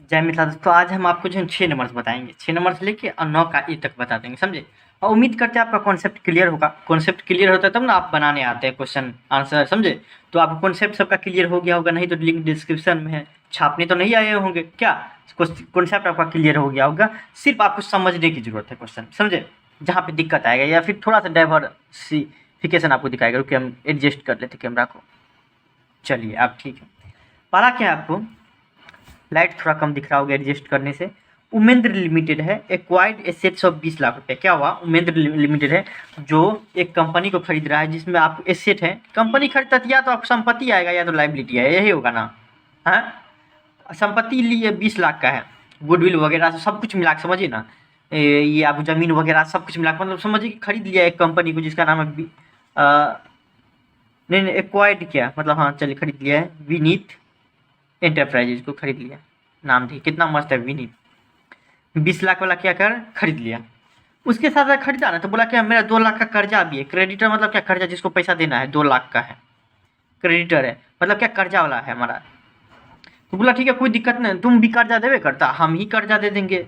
जय मिथिला दोस्तों, आज हम आपको जो है 6 नंबर्स बताएँगे। 6 नंबर से लेके 9 का ई तक बता देंगे, समझे? और उम्मीद करते हैं आपका कॉन्सेप्ट क्लियर होगा। कॉन्सेप्ट क्लियर होता है तब ना आप बनाने आते हैं क्वेश्चन आंसर, समझे? तो आपको कॉन्सेप्ट सबका क्लियर हो गया होगा, नहीं तो लिंक डिस्क्रिप्शन में है। छापने तो नहीं आए होंगे क्या? कॉन्सेप्ट आपका क्लियर हो गया होगा, सिर्फ़ आपको समझने की ज़रूरत है क्वेश्चन, समझे? जहाँ पे दिक्कत आएगा या फिर थोड़ा-सा डाइवर्सिफ़िकेशन आपको दिखाएगा। रुकिए हम एडजस्ट कर लेते हैं कैमरा को। चलिए अब ठीक है। पढ़ा क्या है आपको? लाइट थोड़ा कम दिख रहा होगा एडजस्ट करने से। उमेंद्र लिमिटेड है, एक्वायर्ड एसेट्स ऑफ 20 लाख रुपए। क्या हुआ? उमेंद्र लिमिटेड है जो एक कंपनी को खरीद रहा है जिसमें आप एसेट है। कंपनी खरीदता है या तो आपको संपत्ति आएगा या तो लाइबिलिटी है, यही होगा ना? हाँ, संपत्ति लिए 20 लाख का है, गुडविल वगैरह सब कुछ मिला के समझिए ना। ये आपको जमीन वगैरह सब कुछ मिला के मतलब समझिए कि खरीद लिया एक कंपनी को जिसका नाम है नहीं नहीं एक्वायर्ड किया मतलब, हाँ चलिए खरीद लिया है। विनीत एंटरप्राइजेज को खरीद लिया। नाम देखिए कितना मस्त है, विनीत। 20 लाख वाला क्या कर खरीद लिया। उसके साथ साथ खरीदा ना तो बोला क्या मेरा 2 लाख का कर्जा भी है। क्रेडिटर मतलब क्या? कर्जा जिसको पैसा देना है, 2 लाख का है। क्रेडिटर है मतलब क्या? कर्जा वाला है हमारा। तो बोला ठीक है कोई दिक्कत नहीं, तुम भी कर्जा देवे करता, हम ही कर्जा दे देंगे।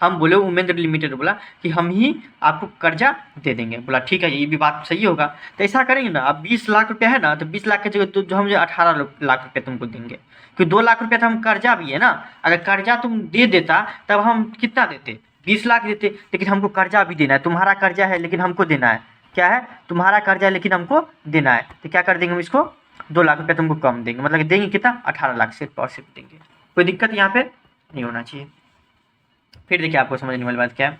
हम बोले उमेंद्र लिमिटेड बोला कि हम ही आपको कर्जा दे देंगे। बोला ठीक है ये भी बात सही होगा, तो ऐसा करेंगे ना, अब 20 लाख रुपया है ना, तो 20 लाख की जगह तो जो हम जो 18 लाख रुपया तुमको देंगे, क्योंकि 2 लाख रुपया तो हम कर्जा भी है ना। अगर कर्जा तुम दे देता तब हम कितना देते? 20 लाख देते, लेकिन हमको कर्जा भी देना है। तुम्हारा कर्जा है लेकिन हमको देना है। क्या है? तुम्हारा कर्जा है लेकिन हमको देना है, तो क्या कर देंगे हम इसको? 2 लाख रुपया तुमको कम देंगे, मतलब कि देंगे कितना? 18 लाख सिर्फ और सिर्फ देंगे। कोई दिक्कत यहाँ पे नहीं होना चाहिए। फिर देखिए आपको समझने वाली बात क्या है।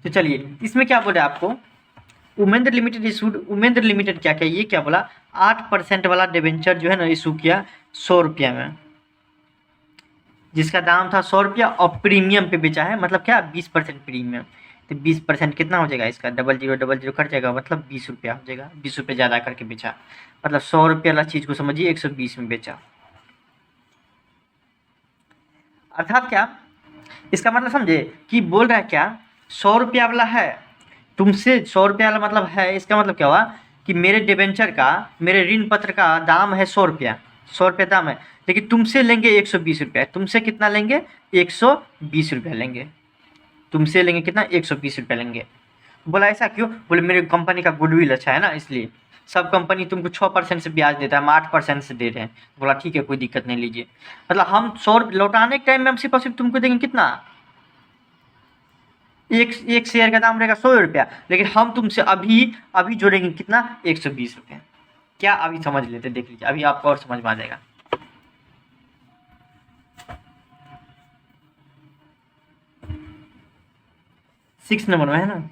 तो चलिए इसमें क्या बोले आपको, Umendra limited issued, Umendra limited क्या क्या ये क्या बोला, 8% वाला डिबेंचर जो है ना इशू किया 100 रुपया में, जिसका दाम था 100 रुपया और प्रीमियम पे बेचा है। मतलब क्या? 20% प्रीमियम। तो 20% कितना हो जाएगा इसका? 0000 कट जाएगा, मतलब 20 रुपया हो जाएगा। 20 रुपये ज़्यादा करके बेचा, मतलब 100 रुपये वाला चीज़ को समझिए 120 में बेचा। अर्थात क्या? इसका मतलब समझे कि बोल रहा है क्या, 100 रुपया वाला है तुमसे, 100 रुपया वाला मतलब है, इसका मतलब क्या हुआ कि मेरे डिबेंचर का, मेरे ऋण पत्र का दाम है 100 रुपया, 100 रुपया दाम है, लेकिन तुमसे लेंगे 120 रुपया। तुमसे कितना लेंगे? 120 रुपया लेंगे। तुमसे लेंगे कितना? 120 रुपया लेंगे। बोला ऐसा क्यों? बोले मेरे कंपनी का गुडविल अच्छा है ना, इसलिए। सब कंपनी तुमको 6% से ब्याज देता है, हम 8% से दे रहे हैं। बोला ठीक है कोई दिक्कत नहीं, लीजिए। मतलब हम 100 लौटाने के टाइम में हम सिर्फ और सिर्फ तुमको देंगे कितना? एक शेयर का दाम रहेगा 100 रुपया, लेकिन हम तुमसे अभी अभी जोड़ेंगे कितना? 120 रुपया। क्या? अभी समझ लेते, देख लीजिए, अभी आपको और समझ में आ जाएगा। सिक्स नंबर में है ना,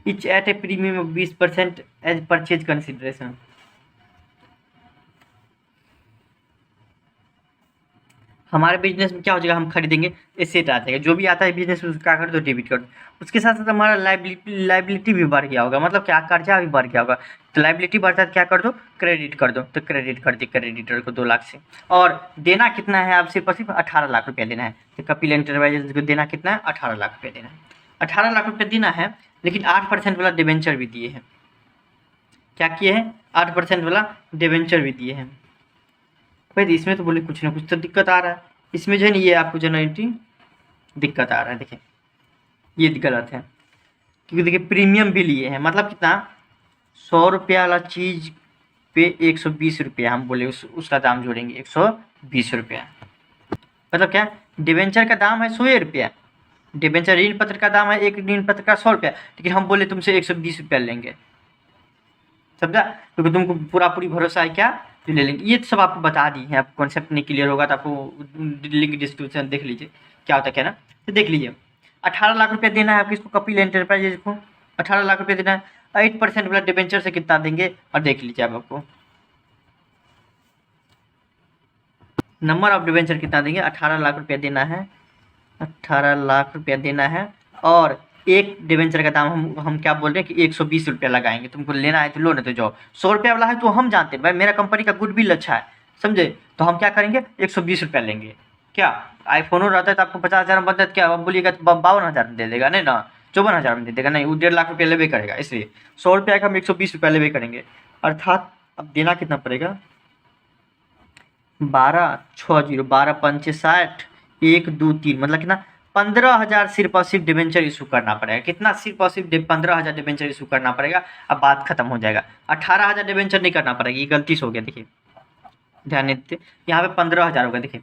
each at a premium of 20% as purchase consideration. हमारे बिजनेस में क्या हो जाएगा, हम खरीदेंगे एसेट आ जाएगा, जो भी आता है बिजनेस में उसका क्या कर दो? डेबिट कर दो। उसके साथ साथ हमारा लाइबिलिटी भी बढ़ गया होगा, मतलब क्या? कर्जा भी बढ़ गया होगा। तो लाइबिलिटी बढ़ता है तो क्या कर दो? क्रेडिट कर दो। तो क्रेडिट कर दी क्रेडिटर को 2 लाख से। और देना कितना है? आप सिर्फ और सिर्फ 18 लाख रुपया देना है। तो कपिल एंटरप्राइजेज को देना कितना है? 18 लाख रुपया देना है। 18 लाख रुपया देना है, लेकिन 8% वाला डिबेंचर भी दिए हैं। क्या किए हैं? 8% वाला डिबेंचर भी दिए हैं। भाई इसमें तो बोले कुछ ना कुछ तो दिक्कत आ रहा है। इसमें जो है ना ये आपको जनरेटी दिक्कत आ रहा है, देखिए ये गलत है, क्योंकि देखिए प्रीमियम भी लिए हैं, मतलब कितना? 100 रुपया वाला चीज़ पे 120 रुपया हम बोले उसका दाम जोड़ेंगे 120 रुपया। मतलब क्या? डिबेंचर का दाम है 100 रुपया, डिबेंचर ऋण पत्र का दाम है, एक ऋण पत्र का 100 रुपया, लेकिन हम बोले तुमसे 120 रुपया लेंगे। समझा? क्योंकि तुमको पूरा पूरी भरोसा है क्या? जो ले लेंगे। ये सब आपको बता दी है, आपको कॉन्सेप्ट नहीं क्लियर होगा तो आपको लिंक डिस्क्रिप्शन देख लीजिए क्या होता है क्या ना। तो देख लीजिए 18 लाख रुपया देना है आपको इसको, कपिल एंटरप्राइजेज को 18 लाख रुपया देना है। 8% वाला डिबेंचर से कितना देंगे और देख लीजिए आप, आपको नंबर ऑफ डिबेंचर कितना देंगे? 18 लाख रुपया देना है, 18 लाख रुपया देना है। और एक डिबेंचर का दाम हम क्या बोल रहे हैं कि 120 रुपया लगाएंगे। तुमको लेना है तो लो, नहीं तो जाओ। 100 रुपया वाला है तो हम जानते हैं भाई मेरा कंपनी का गुडविल अच्छा है, समझे? तो हम क्या करेंगे? 120 रुपया लेंगे। क्या आईफोन रहता है तो आपको 50,000 में बनता है, क्या आप बोलिएगा तो 52,000 में दे देगा? नहीं ना, 54,000 में दे देगा? नहीं, वो 1.5 लाख रुपया लेवे करेगा। इसलिए 100 रुपया का हम 120 रुपया लेवे करेंगे, अर्थात अब देना कितना पड़ेगा? 1260, 12×5 60, 1, 2, 3 मतलब कितना 15,000 सिर्फ और सिर्फ डिबेंचर इशू करना पड़ेगा। कितना सिर्फ और सिर्फ 15,000 डिबेंचर इशू करना पड़ेगा। अब बात खत्म हो जाएगा। 18,000 डिबेंचर नहीं करना पड़ेगा, ये गलती से हो गया। देखिए ध्यान देते, यहाँ पे 15,000 होगा। देखिए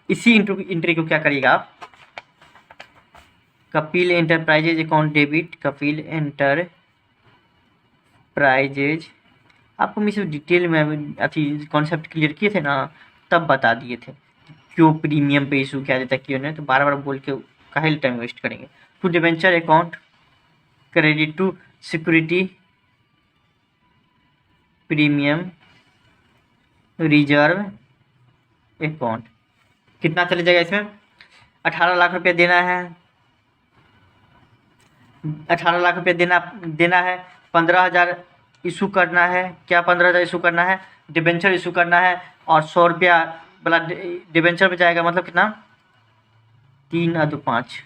इसी इंट्री को क्या करिएगा आप, Kapil enterprises account debit, Kapil enterprises, आपको मैं सब डिटेल में अभी कॉन्सेप्ट क्लियर किए थे ना, तब बता दिए थे क्यों प्रीमियम पे इशू किया जाता है, क्यों नहीं। तो बार बार बोल के काहे टाइम वेस्ट करेंगे। To debenture account credit to security premium reserve account, कितना चले जाएगा इसमें, 18 लाख रुपये देना है। 18 लाख रुपये देना है। 15,000 इशू करना है। क्या 15,000 इशू करना है, डिबेंचर इशू करना है। और 100 रुपया वाला डिबेंचर पे जाएगा, मतलब कितना 3 और 2 5,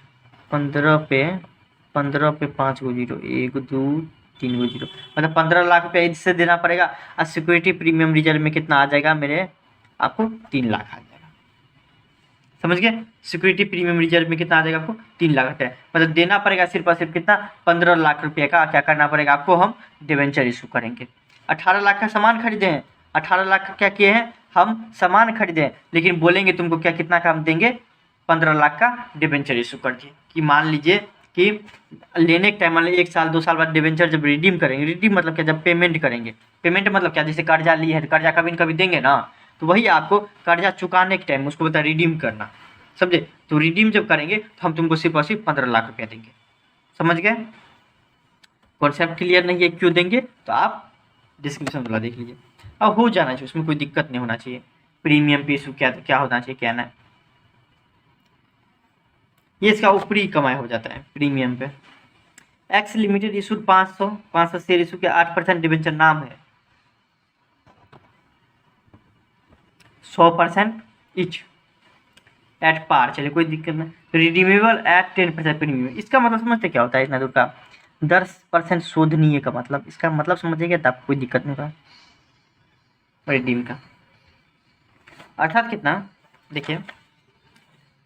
15 पे 5 को 0, 1 2 3 को 0, मतलब 15 लाख रुपया इससे देना पड़ेगा। और सिक्योरिटी प्रीमियम रिजर्व में कितना आ जाएगा मेरे, आपको 3 लाख आ जाएगा। समझ गए, सिक्योरिटी प्रीमियम रिजर्व में कितना आ जाएगा आपको, 3 लाख रुपये, मतलब देना पड़ेगा सिर्फ और सिर्फ कितना 15 लाख रुपये का। क्या करना पड़ेगा आपको, हम डिबेंचर इशू करेंगे। 18 लाख का सामान खरीदे हैं, 18 लाख का क्या किए हैं हम, सामान खरीदे हैं, लेकिन बोलेंगे तुमको क्या कितना का हम देंगे, 15 लाख का डिबेंचर इशू कर दिए। कि मान लीजिए कि लेने के टाइम, मतलब 1 साल 2 साल बाद डिबेंचर जब रिडीम करेंगे, रिडीम मतलब क्या, जब पेमेंट करेंगे, पेमेंट मतलब क्या, जैसे कर्जा लिए है तो कर्जा कभी न कभी देंगे ना, तो वही आपको कर्जा चुकाने के टाइम उसको बता रिडीम करना, समझे। तो रिडीम जब करेंगे तो हम तुमको सिर्फ और सिर्फ 15 लाख रुपया देंगे। समझ गए, कॉन्सेप्ट क्लियर नहीं है क्यों देंगे, तो आप डिस्क्रिप्शन वाला देख लीजिए। अब हो जाना चाहिए, उसमें कोई दिक्कत नहीं होना चाहिए। प्रीमियम पे इशू क्या होना चाहिए, क्या ना, ये इसका ऊपरी कमाई हो जाता है प्रीमियम पे। X limited issued 500 share issue के 8% डिबेंचर नाम है, 100% इच एट पार, चलिए कोई दिक्कत नहीं। रिडीमेबल एट 10% प्रीमियम, इसका मतलब समझते क्या होता है, इतना दूर का 10% शोधनीय का मतलब, इसका मतलब समझिएगा तब कोई दिक्कत नहीं होगा रिडीम का। अर्थात कितना, देखिए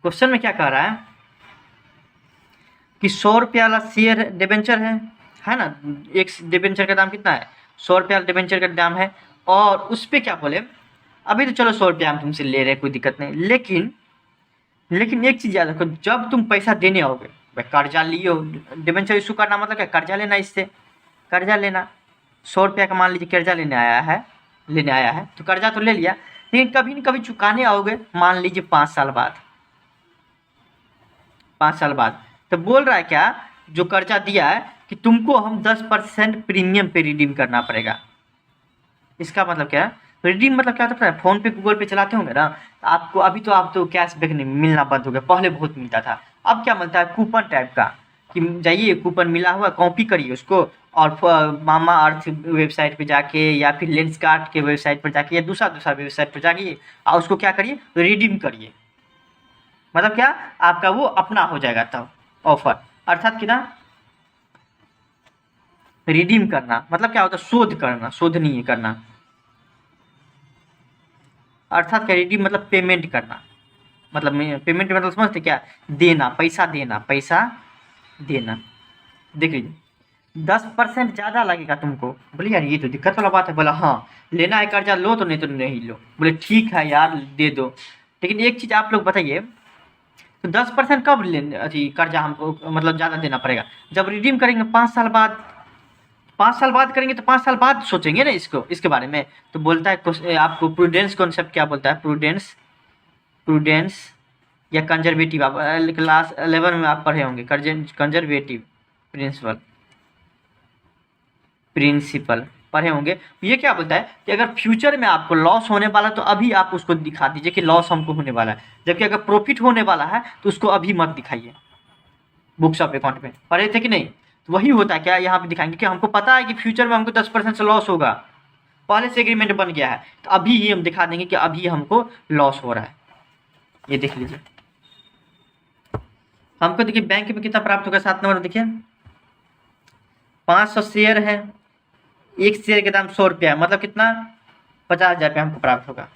क्वेश्चन में क्या कह रहा है कि 100 रुपया वाला शेयर डिबेंचर है ना, एक डिबेंचर का दाम कितना है, 100 रुपया डिबेंचर का दाम है। और उस पर क्या बोले, अभी तो चलो 100 रुपया हम तुमसे ले रहे हैं, कोई दिक्कत नहीं, लेकिन एक चीज़ याद रखो, जब तुम पैसा देने आओगे, भाई कर्जा लियो, डिबेंचर इशू करना मतलब क्या, कर्जा लेना, इससे कर्जा लेना। 100 रुपया का मान लीजिए कर्जा लेने आया है तो कर्जा तो ले लिया, लेकिन कभी न कभी चुकाने आओगे, मान लीजिए 5 साल बाद, 5 साल बाद, तो बोल रहा है क्या, जो कर्जा दिया है कि तुमको हम 10% प्रीमियम पे रिडीम करना पड़ेगा। इसका मतलब क्या है, रिडीम मतलब क्या होता है, फोन पे गूगल पे चलाते होंगे ना, आपको अभी तो आप तो कैशबैक नहीं मिलना बंद हो गया, पहले बहुत मिलता था, अब क्या मिलता है, कूपन टाइप का, कि जाइए कूपन मिला हुआ कॉपी करिए उसको, और मामा अर्थ वेबसाइट पे जाके या फिर लेंसकार्ट के वेबसाइट पर जाके या दूसरा वेबसाइट पर जाइए और उसको क्या करिए, रिडीम करिए। मतलब क्या, आपका वो अपना हो जाएगा तब ऑफर। अर्थात कि ना, रिडीम करना मतलब क्या होता है, शोध करना, शोधनीय करना। अर्थात क्या, रिडीम मतलब पेमेंट करना, मतलब पेमेंट मतलब समझते क्या, देना, पैसा देना। देख लीजिए 10% ज़्यादा लगेगा तुमको, बोले यार ये तो दिक्कत वाला बात है, बोला हाँ लेना है कर्जा लो, तो नहीं तो नहीं लो, बोले ठीक है यार दे दो। लेकिन एक चीज़ आप लोग बताइए, तो 10% कब अथी कर्जा हमको मतलब ज़्यादा देना पड़ेगा, जब रिडीम करेंगे 5 साल बाद, 5 साल बाद करेंगे तो 5 साल बाद सोचेंगे ना इसके बारे में। तो बोलता है आपको प्रूडेंस कॉन्सेप्ट क्या बोलता है, प्रूडेंस या कंजर्वेटिव, आप क्लास 11 में आप पढ़े होंगे, कंजर्वेटिव प्रिंसिपल पढ़े होंगे। ये क्या बोलता है कि अगर फ्यूचर में आपको लॉस होने वाला तो अभी आप उसको दिखा दीजिए कि लॉस हमको होने वाला है, जबकि अगर प्रॉफिट होने वाला है तो उसको अभी मत दिखाइए। बुक्स ऑफ अकाउंट में पढ़े थे कि नहीं, तो वही होता है क्या, यहाँ पे दिखाएंगे कि हमको पता है कि फ्यूचर में हमको 10% से लॉस होगा, पहले से एग्रीमेंट बन गया है, तो अभी ही हम दिखा देंगे कि अभी हमको लॉस हो रहा है। ये देख लीजिए, हमको देखिए बैंक में कितना प्राप्त होगा, 7 नंबर देखिए 500 शेयर है, एक शेयर के दाम 100 रुपया, मतलब कितना 50,000 रुपया हमको प्राप्त होगा।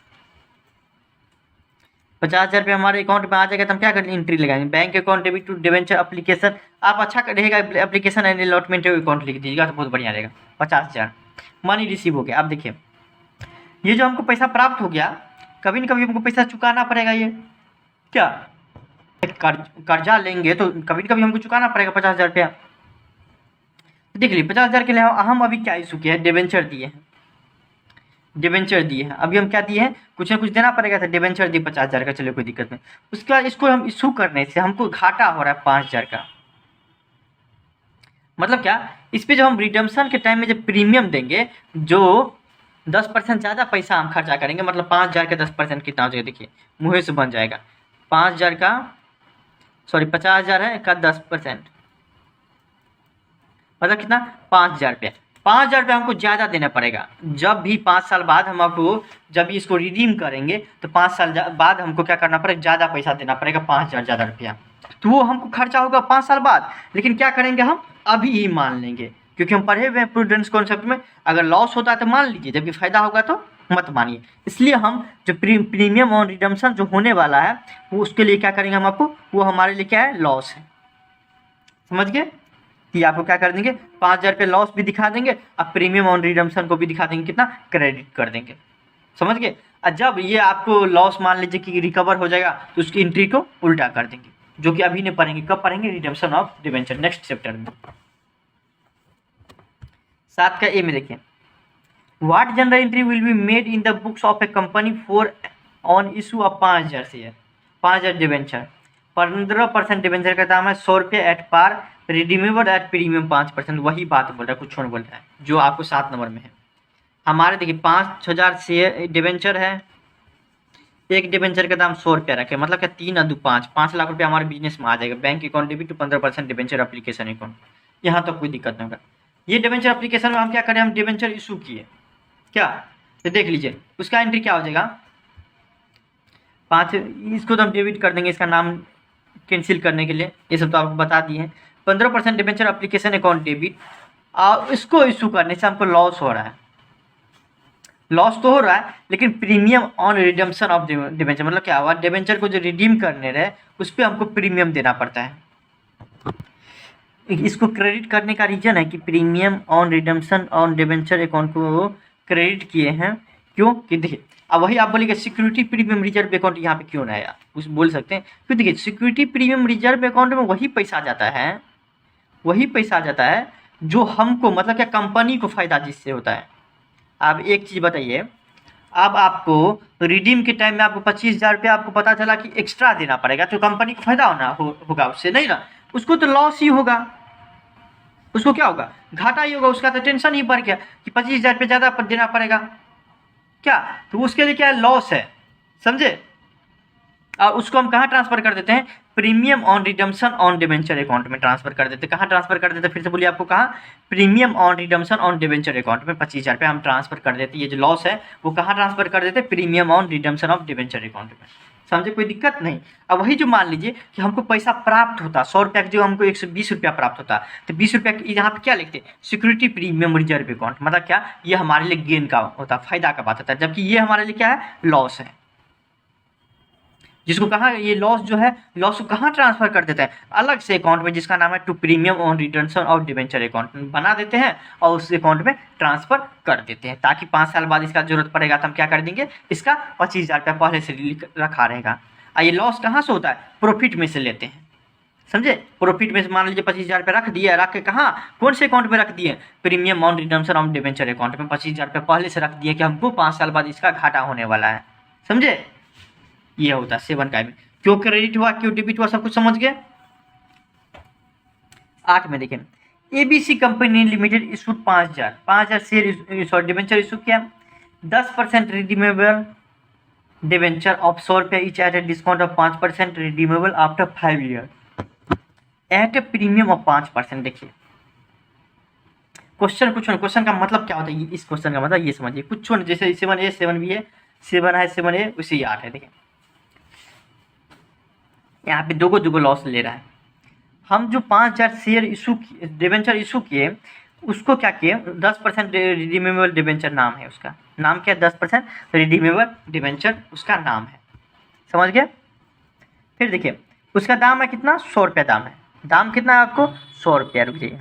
50,000 रुपये हमारे अकाउंट में आ जाएगा तो हम क्या करेंगे, एंट्री लगाएंगे, bank account debit to debenture application. आप अच्छा रहेगा एप्लीकेशन एंड अलॉटमेंट अकाउंट लिख दीजिएगा तो बहुत बढ़िया रहेगा। 50,000 मनी रिसीव हो गया। अब देखिए ये जो हमको पैसा प्राप्त हो गया, कभी न कभी हमको पैसा चुकाना पड़ेगा। ये क्या कर्जा लेंगे तो कभी न कभी हमको चुकाना पड़ेगा 50,000 रुपया। देख लीजिए 50,000 के लिए हम अभी क्या इशू किया है, डिबेंचर दिए हैं, डिबेंचर दिए हैं। अभी हम क्या दिए हैं, कुछ ना कुछ देना पड़ेगा, था डिबेंचर दिए 50,000 का, चलो कोई दिक्कत नहीं। उसके बाद इसको हम इशू करने से हमको घाटा हो रहा है 5,000 का। मतलब क्या, इस पे जो हम रिडम्पशन के टाइम में जब प्रीमियम देंगे, जो 10% ज़्यादा पैसा हम खर्चा करेंगे, मतलब 5,000 का 10% कितना हो जाएगा, देखिए मुँहे से बन जाएगा। 5,000 का सॉरी 50,000 है का 10%, मतलब कितना, 5,000 रुपया। 5,000 रुपया हमको ज़्यादा देना पड़ेगा। जब भी 5 साल बाद हम आपको जब भी इसको रिडीम करेंगे तो 5 साल बाद हमको क्या करना पड़ेगा, ज़्यादा पैसा देना पड़ेगा, 5,000 ज़्यादा रुपया। तो वो हमको खर्चा होगा 5 साल बाद, लेकिन क्या करेंगे, हम अभी ही मान लेंगे, क्योंकि हम पढ़े हुए हैं प्रूडेंस कॉन्सेप्ट में। अगर लॉस होता है तो मान लीजिए, जबकि फ़ायदा होगा तो मत मानिए। इसलिए हम जो प्रीमियम ऑन रिडम्पशन जो होने वाला है, वो उसके लिए क्या करेंगे हम आपको, वो हमारे लिए क्या है, लॉस है। समझ गए कि आपको क्या कर देंगे, 5,000 रुपये लॉस भी दिखा देंगे, अब प्रीमियम ऑन रिडम्पशन को भी दिखा देंगे, कितना क्रेडिट कर देंगे। समझ गए। और जब ये आपको लॉस मान लीजिए कि रिकवर हो जाएगा तो उसकी एंट्री को उल्टा कर देंगे, जो कि अभी नहीं पढ़ेंगे। कब पढ़ेंगे, redemption of debenture, next chapter में। 7 का ए में देखिए, what general entry will be made in the books of a company for on issue of 5,000 share, 5,000 debenture. 15% debenture का दाम है 100 रुपये at par, redeemable at premium 5%। वही बात बोल रहा है, कुछ और बोल रहा है, जो आपको 7 नंबर में है। हमारे देखिए 5,000 शेयर डिबेंचर है, एक डिबेंचर का दाम 100 रुपया रखे, मतलब क्या 3 और 2 5 लाख रुपया हमारे बिजनेस में आ जाएगा। Bank account debit to 15% debenture application account, यहाँ तक कोई दिक्कत नहीं होगा। ये डिबेंचर एप्लीकेशन में हम क्या करें, हम डिबेंचर इशू किए क्या, तो देख लीजिए उसका एंट्री क्या हो जाएगा, 5, इसको तो हम डेबिट कर देंगे, इसका नाम कैंसिल करने के लिए, ये सब तो आपको बता दिए हैं। 15% डिबेंचर एप्लीकेशन अकाउंट डेबिट, और इसको इशू करने से हमको लॉस हो रहा है। लॉस तो हो रहा है, लेकिन premium on redemption of debenture, मतलब क्या हुआ, डिबेंचर को जो रिडीम करने रहे उस पर हमको प्रीमियम देना पड़ता है। इसको क्रेडिट करने का रीजन है कि premium on redemption on debenture account को क्रेडिट किए हैं, क्यों कि देखिए, अब वही आप बोलेंगे सिक्योरिटी प्रीमियम रिजर्व अकाउंट यहाँ पे क्यों ना आया, कुछ बोल सकते हैं, क्यों देखिए सिक्योरिटी प्रीमियम रिजर्व अकाउंट में वही पैसा जाता है, वही पैसा जाता है जो हमको, मतलब क्या, कंपनी को फायदा जिससे होता है। आप एक चीज़ बताइए, अब आपको रिडीम के टाइम में आपको 25,000 रुपया आपको पता चला कि एक्स्ट्रा देना पड़ेगा, तो कंपनी को फायदा होगा उससे, नहीं ना, उसको तो लॉस ही होगा, उसको क्या होगा, घाटा ही होगा, उसका तो टेंशन ही बढ़ गया कि 25,000 रुपये ज़्यादा देना पड़ेगा क्या, तो उसके लिए क्या है, लॉस है, समझे। और उसको हम कहाँ ट्रांसफर कर देते हैं, premium on redemption on debenture account में ट्रांसफर कर देते हैं। कहाँ ट्रांसफर कर देते हैं, फिर से बोलिए आपको कहाँ, premium on redemption on debenture account में 25,000 रुपये हम ट्रांसफर कर देते हैं। ये जो लॉस है वो कहाँ ट्रांसफर कर देते हैं, premium on redemption of debenture account में। समझे, कोई दिक्कत नहीं। अब वही जो मान लीजिए कि हमको पैसा प्राप्त होता 100 रुपया, जो हमको 120 रुपया प्राप्त होता, तो 20 रुपया यहाँ पे क्या लिखते हैं, सिक्योरिटी प्रीमियम रिजर्व अकाउंट, मतलब क्या, ये हमारे लिए गेन का होता, फायदा का बात होता है, जबकि ये हमारे लिए क्या है, लॉस है। जिसको कहाँ, ये लॉस जो है, लॉस को कहाँ ट्रांसफर कर देते हैं, अलग से अकाउंट में, जिसका नाम है to premium on redemption of debenture account बना देते हैं और उस अकाउंट में ट्रांसफर कर देते हैं, ताकि 5 साल बाद इसका जरूरत पड़ेगा तो हम क्या कर देंगे, इसका 25,000 रुपया पहले से रखा रहेगा। और ये लॉस कहाँ से होता है, प्रॉफिट में से लेते हैं, समझे। प्रॉफिट में से मान लीजिए 25,000 रुपये रख दिए, रख के कहाँ, कौन से अकाउंट में रख दिए, premium on redemption of debenture account में 25,000 रुपये पहले से रख दिए कि हमको 5 साल बाद इसका घाटा होने वाला है, समझे। ये होता है 7 का में, क्यों क्रेडिट हुआ, क्यों डेबिट हुआ, सब कुछ समझ गए। 8 में देखें, ABC company limited issued 5,000 share debenture issue किया, 10% रिडीमेबल डिबेंचर ऑफ 100 रुपया each at a discount of 5% redeemable after 5 year at a premium of 5%। देखिए क्वेश्चन का मतलब क्या होता है, इस क्वेश्चन का मतलब ये समझिए, कुछ नहीं, जैसे 7A 7B है, 7 है 7A उसी 8 है। देखिए यहाँ पे दो लॉस ले रहा है। हम जो 5,000 शेयर इशू डिबेंचर इशू किए, उसको क्या किए, 10% रिडीमेबल डिबेंचर नाम है उसका, नाम क्या है, 10% रिडीमेबल डिबेंचर उसका नाम है, समझ गए। फिर देखिए उसका दाम है कितना, 100 रुपया दाम है। दाम कितना है आपको, 100 रुपया। रुक जाइए,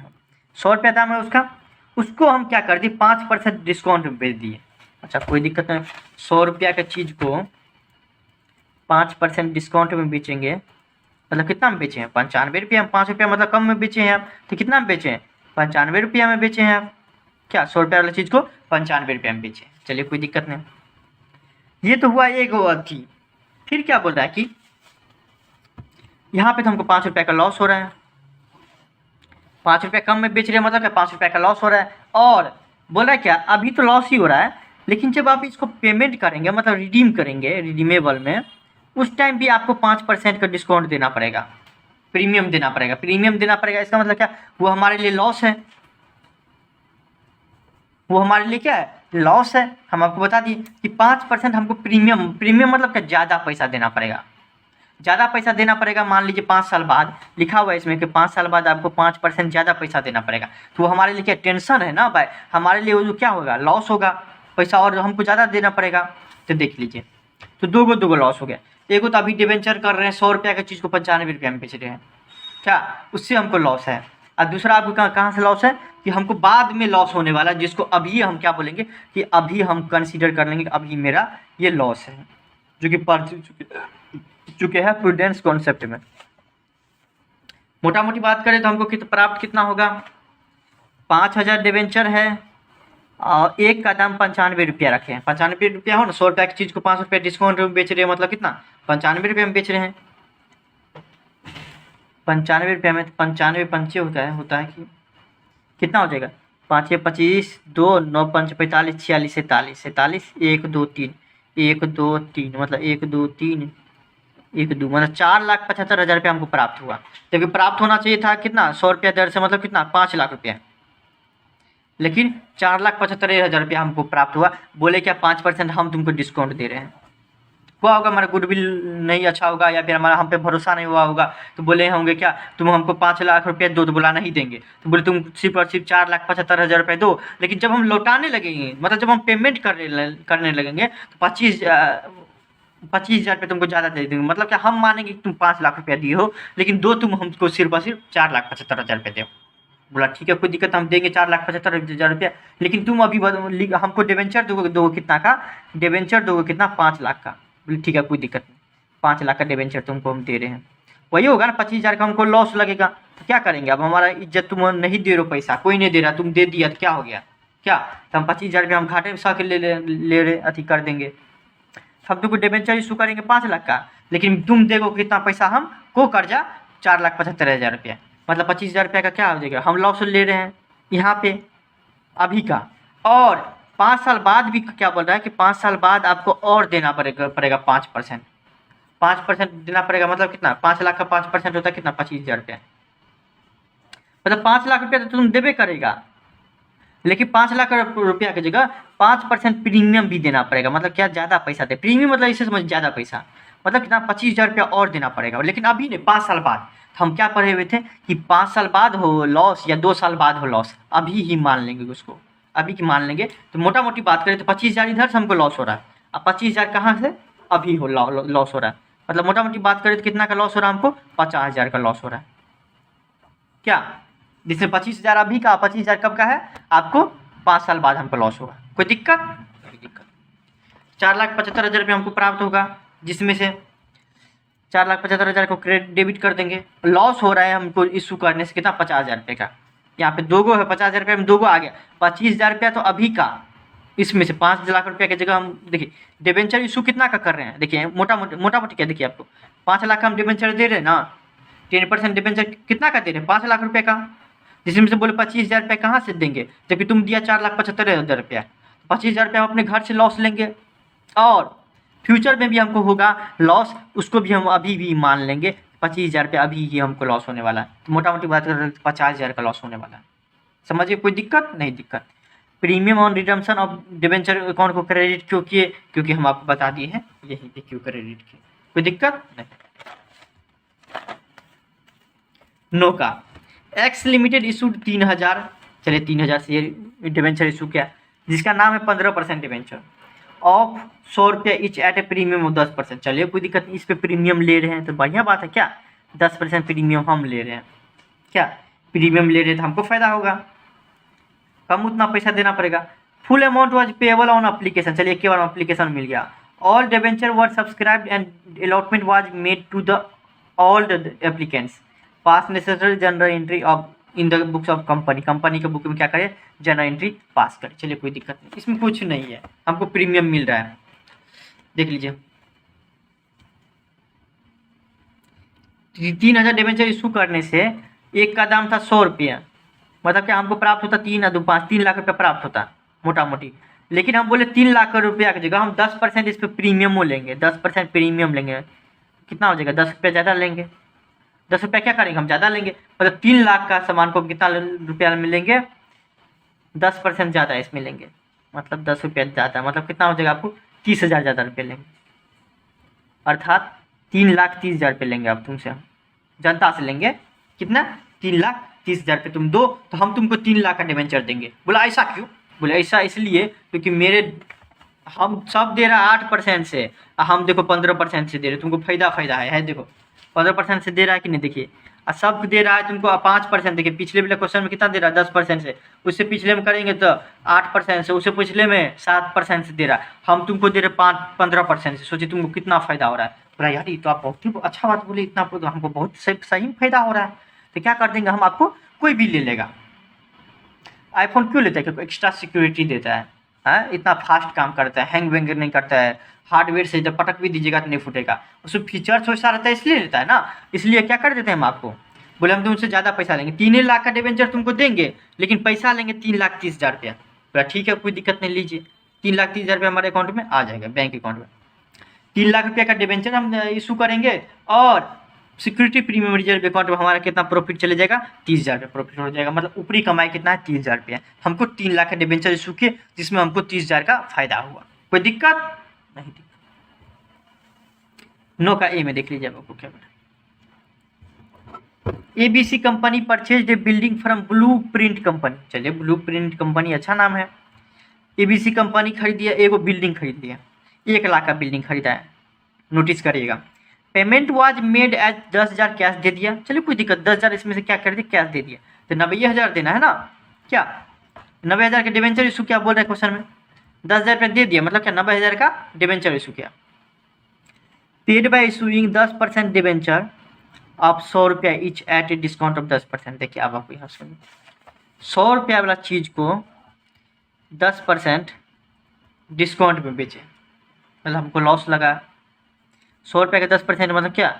100 रुपया दाम है उसका। उसको हम क्या कर दिए, 5% डिस्काउंट में बेच दिए। अच्छा कोई दिक्कत नहीं, 100 रुपया का चीज़ को 5% डिस्काउंट में बेचेंगे, मतलब कितना में बेचे हैं, 95 रुपया। 5 रुपया मतलब कम में बेचे हैं आप, तो कितना में बेचे हैं, 95 रुपया में बेचे हैं आप। क्या 100 रुपया वाली चीज़ को 95 रुपया में बेचे, चलिए कोई दिक्कत नहीं। ये तो हुआ एक थी। फिर क्या बोल रहा है कि यहाँ पे तो हमको 5 रुपये का लॉस हो रहा है, 5 रुपये कम में बेच रहे हैं, मतलब क्या 5 रुपये का लॉस हो रहा है। और बोल रहा है क्या, अभी तो लॉस ही हो रहा है, लेकिन जब आप इसको पेमेंट करेंगे, मतलब रिडीम करेंगे रिडीमेबल में, उस टाइम भी आपको 5% का डिस्काउंट देना पड़ेगा, प्रीमियम देना पड़ेगा। प्रीमियम देना पड़ेगा इसका मतलब क्या, वो हमारे लिए लॉस है, वो हमारे लिए क्या है, लॉस है। हम आपको बता दिए कि 5% हमको प्रीमियम, प्रीमियम मतलब क्या, ज़्यादा पैसा देना पड़ेगा, ज़्यादा पैसा देना पड़ेगा। मान लीजिए 5 साल बाद लिखा हुआ है इसमें कि 5 साल बाद आपको 5% ज़्यादा पैसा देना पड़ेगा, तो वो हमारे लिए क्या टेंशन है ना भाई, हमारे लिए वो जो क्या होगा, लॉस होगा, पैसा और हमको ज़्यादा देना पड़ेगा। तो देख लीजिए, तो दो गो लॉस हो गया। एक तो अभी डिवेंचर कर रहे हैं, 100 रुपया की चीज़ को 95 रुपया में बेच रहे हैं, क्या उससे हमको लॉस है। और दूसरा आपको कहाँ से लॉस है, कि हमको बाद में लॉस होने वाला है, जिसको अभी हम क्या बोलेंगे कि अभी हम कंसीडर कर लेंगे कि अभी मेरा ये लॉस है, जो कि पढ़ चुके हैं प्रूडेंस कॉन्सेप्ट में। मोटा मोटी बात करें तो हमको प्राप्त कितना होगा, 5000 डिवेंचर है और एक का दाम 95 रुपया रखे हैं। 95 रुपया हो ना, 100 रुपया की चीज़ को 5 रुपया डिस्काउंट में बेच रहे हैं, मतलब कितना, 95 रुपये में बेच रहे हैं। 95 रुपये में 95 पंचे होता है कि कितना हो जाएगा, 5 25 2 9 5 45 46 47 47 1 2 3 1 2 3 मतलब 1 2 3 1 2 मतलब 4,75,000 रुपया हमको प्राप्त हुआ। जबकि प्राप्त होना चाहिए था कितना, 100 रुपया दर से, मतलब कितना, 5 लाख रुपया, लेकिन 4,75,000 रुपया हमको प्राप्त हुआ। बोले क्या 5% हम तुमको डिस्काउंट दे रहे हैं। हुआ होगा हमारा गुडविल नहीं अच्छा होगा, या फिर हमारा हम पे भरोसा नहीं हुआ होगा, तो बोले होंगे क्या तुम हमको 5 लाख रुपया दो, तो बोला नहीं देंगे, तो बोले तुम सिर्फ और सिर्फ 4,75,000 रुपये दो। लेकिन जब हम लौटाने लगेंगे, मतलब जब हम पेमेंट करने लगेंगे, तो 25,000 रुपये तुमको ज़्यादा दे देंगे। मतलब क्या हम मानेंगे कि तुम 5 लाख रुपया दिए हो, लेकिन दो तुम हमको सिर्फ और सिर्फ 4,75,000 रुपये दो। बोला ठीक है कोई दिक्कत, हम देंगे 4,75,000 रुपया, लेकिन तुम अभी हमको डिवेंचर दो कितना का, डिवेंचर दो कितना, 5 लाख का। बोले ठीक है कोई दिक्कत नहीं, 5 लाख का डिवेंचर तुमको हम दे रहे हैं। वही होगा ना, 25,000 का हमको लॉस लगेगा, तो क्या करेंगे, अब हमारा इज्जत, तुम नहीं दे रहे हो पैसा, कोई नहीं दे रहा, तुम दे दिया तो क्या हो गया, क्या तो हम 25,000 रुपया हम घाटे में सह के ले रहे अति कर देंगे। हम तुमको डिवेंचर इशू करेंगे 5 लाख का, लेकिन तुम देखो कितना पैसा हमको कर्जा, 4,75,000 रुपया, मतलब 25,000 रुपया का क्या हो जाएगा, हम लॉस ले रहे हैं यहाँ पे अभी का। और 5 साल बाद भी क्या बोल रहा है कि 5 साल बाद आपको और देना पड़ेगा 5%, 5% देना पड़ेगा। मतलब कितना, 5 लाख का 5% होता है कितना, 25,000 रुपया, मतलब 5 लाख रुपया तो तुम देवे करेगा, लेकिन 5 लाख रुपया की जगह 5% प्रीमियम भी देना पड़ेगा। मतलब क्या, ज़्यादा पैसा दे, प्रीमियम मतलब इसे समझ, ज़्यादा पैसा, मतलब कितना, 25,000 रुपया और देना पड़ेगा। लेकिन अभी नहीं, 5 साल बाद। हम क्या पढ़े हुए थे कि 5 साल बाद हो लॉस या 2 साल बाद हो लॉस, अभी ही मान लेंगे उसको, अभी की मान लेंगे। तो मोटा मोटी बात करें तो 25,000 इधर से हमको लॉस हो रहा है, अब 25,000 कहाँ से, अभी हो लॉस हो रहा है। मतलब मोटा मोटी बात करें तो कितना का लॉस हो रहा है हमको, 50,000 का लॉस हो रहा है, क्या, जिसमें 25,000 अभी का, 25,000 कब का है आपको, 5 साल बाद हमको लॉस होगा। कोई दिक्कत, कोई दिक्कत। 4,75,000 रुपये हमको प्राप्त होगा, जिसमें से 4,75,000 को क्रेडिट डेबिट कर देंगे। लॉस हो रहा है हमको इशू करने से कितना, 50,000 रुपये का। यहाँ पे दो गो है, 50,000 रुपये में दो गो आ गया, 25,000 रुपया तो अभी का, इसमें से 5 लाख रुपया की जगह हम देखिए डिबेंचर इशू कितना का कर रहे हैं। देखिए मोटा मोटी क्या, देखिए आपको 5 लाख का हम डिबेंचर दे रहे हैं ना, 10% डिबेंचर कितना का दे रहे हैं, 5 लाख रुपये का, जिसमें से बोले 25,000 रुपये कहाँ से देंगे, जबकि तुम दिया 4,75,000 रुपया, 25,000 रुपया हम अपने घर से लॉस लेंगे, और फ्यूचर में भी हमको होगा लॉस, उसको भी हम अभी भी मान लेंगे 25,000 रुपया अभी ही हमको लॉस होने वाला है। तो मोटा मोटी बात करें 50,000 का लॉस होने वाला है। समझिए, कोई दिक्कत नहीं, दिक्कत। Premium on redemption of debenture account को क्रेडिट क्यों किए, क्योंकि हम आपको बता दिए हैं यही पे क्यों क्रेडिट किए, कोई दिक्कत नहीं। नो का एक्स लिमिटेड इशूड 3,000, चलिए 3,000 शेयर डिबेंचर इशू किया, जिसका नाम है 15% डिबेंचर। ऑफ 100 रुपया each at a premium of 10%। चलिए कोई दिक्कत नहीं, इस पे प्रीमियम ले रहे हैं तो बढ़िया बात है। क्या 10% प्रीमियम हम ले रहे हैं, क्या प्रीमियम ले रहे हैं तो हमको फ़ायदा होगा, कम उतना पैसा देना पड़ेगा। Full amount was payable on application. चलिए एक बार एप्लीकेशन मिल गया। All debenture were subscribed and allotment was made to the all the applicants. Pass necessary general entry of in the books of company. Company के book में क्या करें, general entry पास करें। चलिए कोई दिक्कत नहीं, इसमें कुछ नहीं है, हमको प्रीमियम मिल रहा है। देख लीजिए 3000 डिबेंचर इशू करने से एक का दाम था 100 रुपया, मतलब क्या हमको प्राप्त होता 3 लाख रुपया प्राप्त होता मोटा मोटी। लेकिन हम बोले 3 लाख रुपया की जगह हम 10% इस पर प्रीमियम लेंगे, 10% प्रीमियम लेंगे। कितना हो जाएगा, 10 रुपया ज़्यादा लेंगे। 10 रुपया क्या करेंगे, हम ज़्यादा लेंगे, मतलब 3 लाख का सामान को कितना रुपया में लेंगे, 10% ज़्यादा इसमें लेंगे, मतलब 10 रुपया ज़्यादा, मतलब कितना हो जाएगा आपको 30,000 ज़्यादा रुपये लेंगे, अर्थात 3,30,000 रुपये लेंगे आप तुमसे, हम जनता से लेंगे। कितना, 3,30,000 रुपये तुम दो तो हम तुमको 3 लाख का डिबेंचर देंगे। बोला ऐसा क्यों, बोले ऐसा इसलिए क्योंकि मेरे हम सब दे रहा है 8% से, हम देखो 15% से दे रहे, तुमको फ़ायदा है देखो 15% से दे रहा है कि नहीं, देखिए सब दे रहा है तुमको 5%। देखिए पिछले वाले क्वेश्चन में कितना दे रहा है, 10% से, उससे पिछले में करेंगे तो 8% से, उससे पिछले में 7% से दे रहा है, हम तुमको दे रहे 15% से। सोचिए तुमको कितना फ़ायदा हो रहा है। बोला यार ये तो आप बहुत ही अच्छा बात बोले, इतना हमको बहुत सही फ़ायदा हो रहा है। तो क्या कर देंगे हम, आपको कोई भी ले लेगा। आईफोन क्यों लेता है, क्योंकि एक्स्ट्रा सिक्योरिटी देता है, इतना फास्ट काम करता है, हैंग वैंग नहीं करता है, हार्डवेयर से जब पटक भी दीजिएगा तो नहीं फूटेगा, उसमें फीचर्स वैसा रहता है इसलिए लेता है ना। इसलिए क्या कर देते हैं हम आपको, बोले हम तुमसे ज़्यादा पैसा लेंगे, 3 लाख का डिबेंचर तुमको देंगे लेकिन पैसा लेंगे 3,30,000 रुपया। बोला ठीक है कोई दिक्कत नहीं, लीजिए 3,30,000 रुपया हमारे अकाउंट में आ जाएगा, बैंक अकाउंट में। 3 लाख रुपये का डिबेंचर हम इशू करेंगे और सिक्योरिटी प्रीमियम रिजर्व अकाउंट में हमारा कितना प्रॉफिट चले जाएगा, 30,000 रुपये प्रॉफिट हो जाएगा, मतलब ऊपरी कमाई कितना है, 30,000 रुपया। हमको 3 लाख का डिबेंचर इशू किए जिसमें हमको 30,000 का फायदा हुआ। कोई दिक्कत नहीं, नो का ए में देख लीजिए आपको क्या बना। ABC company purchase a building from blue print company. चलिए ब्लू प्रिंट कंपनी अच्छा नाम है। ABC कंपनी खरीदी है, एगो बिल्डिंग खरीद लिया, 1 लाख का बिल्डिंग खरीदा है। नोटिस करिएगा, payment was made as 10,000 cash दे दिया। चलिए कोई दिक्कत, 10,000 इसमें से क्या कर दिया, कैश दे दिया, तो 90,000 देना है ना। क्या 90,000 का डिबेंचर इशू क्या बोल रहे हैं क्वेश्चन में, 10,000 रुपया दे दिया, मतलब क्या 90,000 का डिबेंचर इशू किया। पेड बाय इशूइंग 10% डिबेंचर आप 100 रुपया each at a discount of 10%। देखिए अब आपको यहाँ सुनिए, 100 रुपया वाला चीज़ को 10% डिस्काउंट में बेचे, मतलब हमको लॉस लगा। 100 रुपये का 10% मतलब क्या,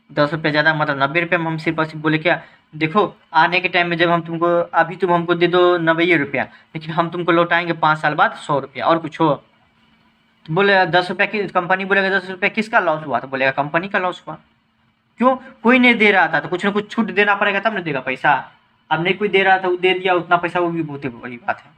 10 रुपये ज़्यादा, मतलब 90 रुपये में हम सिर्फ बोले क्या, देखो आने के टाइम में जब हम तुमको, अभी तुम हमको दे दो 90 रुपया, लेकिन हम तुमको लौटाएंगे 5 साल बाद 100 रुपया और कुछ हो। तो बोले 10 रुपया की कंपनी बोलेगा 10 रुपया किसका लॉस हुआ, तो बोलेगा कंपनी का लॉस हुआ। क्यों, कोई नहीं दे रहा था तो कुछ ना कुछ छूट देना पड़ेगा तब ना देगा पैसा। अब नहीं कोई दे रहा था, वो दे दिया उतना पैसा, वो भी बहुत ही बड़ी बात है।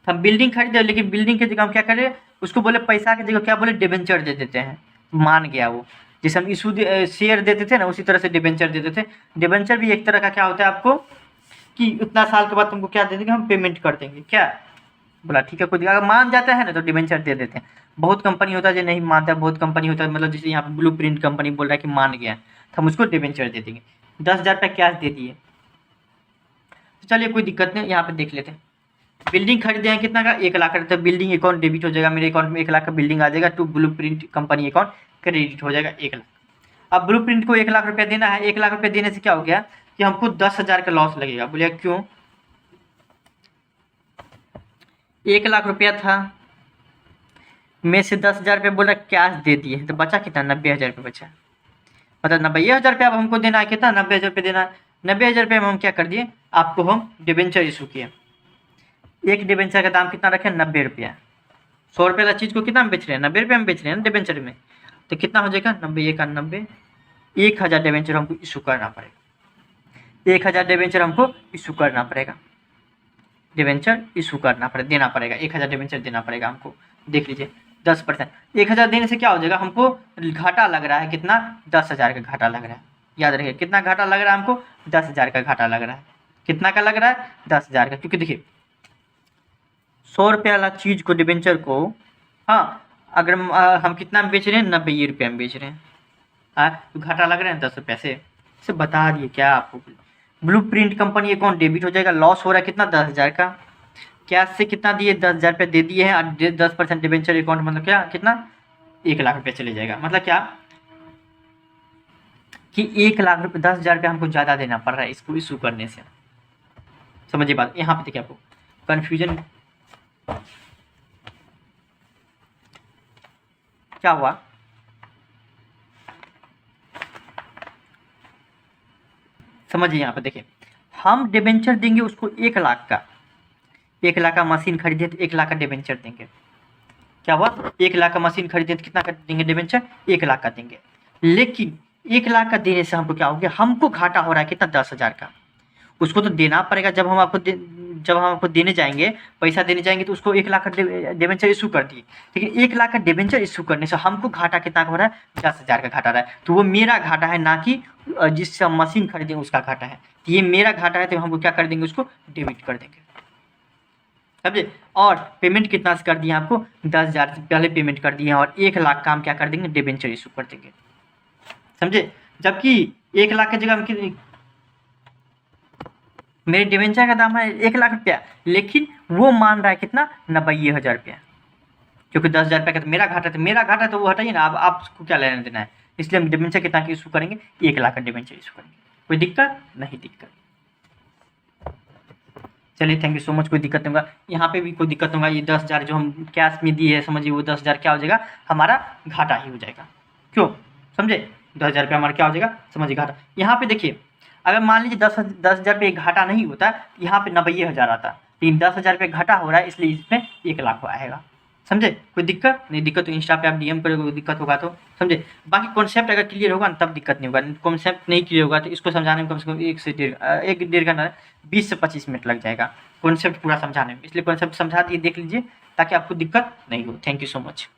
हम बिल्डिंग खरीदे, लेकिन बिल्डिंग की जगह हम क्या करें, उसको बोले पैसा की जगह क्या बोले, डिबेंचर दे देते हैं। मान गया वो, जैसे हम इशू शेयर देते थे ना, उसी तरह से डिबेंचर देते थे। डिबेंचर भी एक तरह का क्या होता है आपको, कि उतना साल के बाद तुमको क्या दे देंगे, हम पेमेंट कर देंगे। क्या बोला ठीक है, कोई अगर मान जाता है ना तो डिबेंचर दे देते हैं। बहुत कंपनी होता है जो नहीं मानता, बहुत कंपनी होता है, मतलब जैसे यहाँ पे ब्लू प्रिंट कंपनी बोल रहा है कि मान गया तो हम उसको डिबेंचर दे देंगे। 10,000 रुपये कैश दे दिए, तो चलिए कोई दिक्कत नहीं, यहाँ पे देख लेते हैं। बिल्डिंग खरीदे हैं कितना का, 1 लाख का, तो बिल्डिंग अकाउंट डेबिट हो जाएगा, मेरे अकाउंट में 1 लाख का बिल्डिंग आ जाएगा, to blue print company account credit हो जाएगा 1 लाख। अब ब्लू प्रिंट को 1 लाख रुपया देना है, 1 लाख रुपया देने से क्या हो गया कि हमको 10,000 का लॉस लगेगा। बोलिए क्यों, 1 लाख रुपया था, में से 10,000 रुपये बोल रहा कैश दे दिए, तो बचा कितना, 90,000 रुपये बचा, मतलब 90,000 रुपया अब हमको देना है, कितना 90,000 रुपये देना है। 90,000 रुपये में हम क्या कर दिए, आपको हम डिबेंचर इशू किए। एक डिबेंचर का दाम कितना रखे, 90 रुपया। 100 रुपये वाला चीज़ को कितना में बेच रहे हैं, 90 रुपये में बेच रहे हैं ना डिबेंचर में, तो कितना हो जाएगा 90 का 90, 1,000 डिबेंचर हमको इशू करना पड़ेगा। 1,000 डिबेंचर हमको इशू करना पड़ेगा, डिबेंचर इशू करना पड़ेगा, देना पड़ेगा, 1,000 डिबेंचर देना पड़ेगा हमको। देख लीजिए 10%, 1,000 देने से क्या हो जाएगा, हमको घाटा लग रहा है कितना, 10,000 का घाटा लग रहा है। याद रखिए कितना घाटा लग रहा है हमको, 10,000 का घाटा लग रहा है। कितना का लग रहा है, 10,000 का, क्योंकि देखिए 100 रुपये वाला चीज़ को, डिबेंचर को, हाँ, अगर हम कितना में बेच रहे हैं, 90 रुपये में बेच रहे हैं। हाँ, तो घाटा लग रहा है 10 रुपये से बता दिए क्या आपको। Blue print company account debit हो जाएगा। लॉस हो रहा है कितना, 10,000 का। कैश से कितना दिए, 10,000 रुपये दे दिए हैं, और 10% डिबेंचर अकाउंट, मतलब क्या, कितना, 1 लाख रुपये चले जाएगा। मतलब क्या कि 1 लाख रुपये, 10,000 रुपये हमको ज़्यादा देना पड़ रहा है इसको इशू करने से। समझिए बात। यहाँ पे देखिए आपको कन्फ्यूजन क्या हुआ। समझिए यहाँ पे देखिए, हम डिबेंचर देंगे उसको 1 लाख का, 1 लाख का मशीन खरीदे तो 1 लाख का डिबेंचर देंगे। क्या हुआ, 1 लाख का मशीन खरीदे तो कितना का देंगे डिबेंचर, 1 लाख का देंगे। लेकिन 1 लाख का देने से हमको क्या हो गया, हमको घाटा हो रहा है कितना, 10,000 का। उसको तो देना पड़ेगा। जब हम आपको देने जाएंगे, पैसा देने जाएंगे, तो उसको 1 लाख का डिबेंचर इशू कर दिए। लेकिन 1 लाख का डिबेंचर इशू करने से हमको घाटा कितना हो रहा है, 10,000 का घाटा रहा है। तो वो मेरा घाटा है, ना कि जिससे हम मशीन खरीदेंगे उसका घाटा है। तो ये मेरा घाटा है, तो हमको क्या कर देंगे, उसको डेबिट कर देंगे। समझे। और पेमेंट कितना से कर दिए आपको, 10,000 से पहले पेमेंट कर दिए, और 1 लाख का हम क्या कर देंगे, डिबेंचर इशू कर देंगे। समझे। जबकि 1 लाख की जगह हम मेरे डिबेंचर का दाम है 1 लाख रुपया, लेकिन वो मान रहा है कितना, 90,000 रुपया। क्योंकि 10,000 रुपये का तो मेरा घाटा, तो मेरा घाटा तो वो हटाइए ना, अब आपको क्या लेना देना है। इसलिए हम डिबेंचर कितना की इशू करेंगे, 1 लाख का डिबेंचर इशू करेंगे। कोई दिक्कत नहीं, दिक्कत। चलिए, थैंक यू सो मच। कोई दिक्कत नहीं होगा, यहाँ पे भी कोई दिक्कत नहीं होगा। ये 10,000 जो हम कैश में दिए है, समझिए वो 10,000 क्या हो जाएगा, हमारा घाटा ही हो जाएगा। क्यों, समझे। 10,000 रुपये हमारा क्या हो जाएगा, समझिए घाटा। यहाँ पे देखिए, अगर मान लीजिए 10,000 रुपये घाटा नहीं होता, यहाँ पे 90,000 आता, लेकिन 10,000 रुपये घाटा हो रहा है, इसलिए इसमें 1 लाख आएगा। समझे। कोई दिक्कत नहीं, दिक्कत तो इंस्टा पे आप डीएम करोगे, कोई दिक्कत होगा तो। समझे। बाकी कॉन्सेप्ट अगर क्लियर होगा ना, तब दिक्कत नहीं होगा। कॉन्सेप्ट नहीं क्लियर होगा तो इसको समझाने में कम से कम 1 घंटा, 20 से 25 मिनट लग जाएगा कॉन्सेप्ट पूरा समझाने में। इसलिए कॉन्सेप्ट समझा दिए, देख लीजिए, ताकि आपको दिक्कत नहीं हो। Thank you so much.